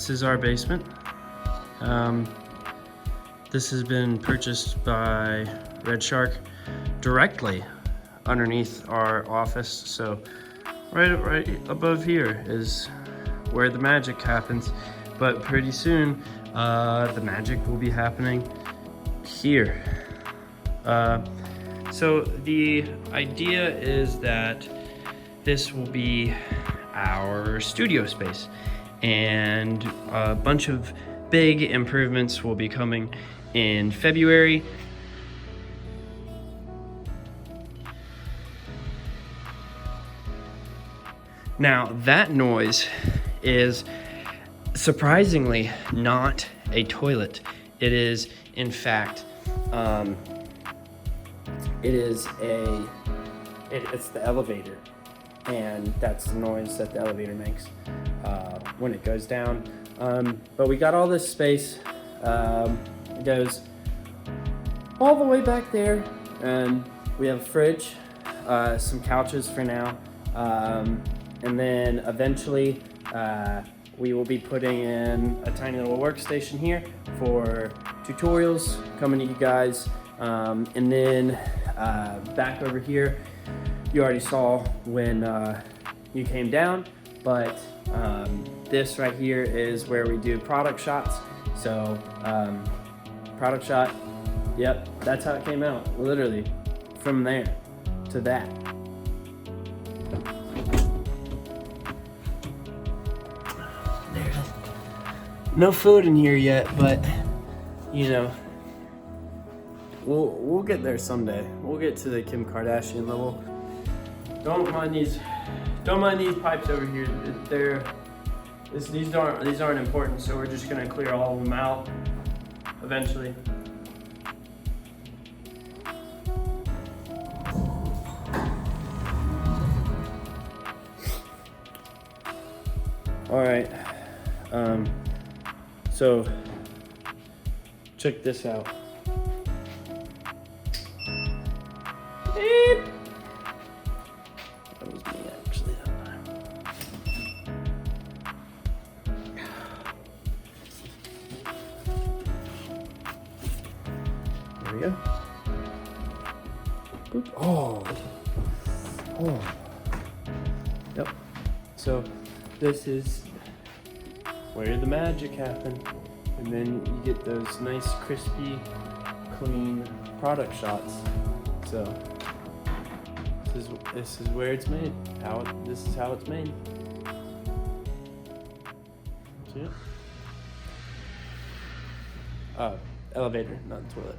this is our basement. This has been purchased by Red Shark directly underneath our office. So right above here is where the magic happens. But pretty soon, the magic will be happening here. So the idea is that this will be our studio space, and a bunch of big improvements will be coming in February. Now that noise is surprisingly not a toilet. It is, in fact, it's the elevator, and that's the noise that the elevator makes when it goes down. But we got all this space. It goes all the way back there, and we have a fridge, some couches for now, and then eventually we will be putting in a tiny little workstation here for tutorials coming to you guys. And then back over here, you already saw when you came down, but this right here is where we do product shots. So product shot, yep, that's how it came out, literally from there to that. There's no food in here yet, but you know, we'll get there someday. We'll get to the Kim Kardashian level. Don't mind these pipes over here. These aren't important, so we're just gonna clear all of them out eventually. All right. So check this out. Beep. That was me actually that time. There we go. Boop. Oh. Yep. So this is where the magic happened, and then you get those nice, crispy, clean product shots. So this is where it's made. This is how it's made. See it? Elevator, not toilet.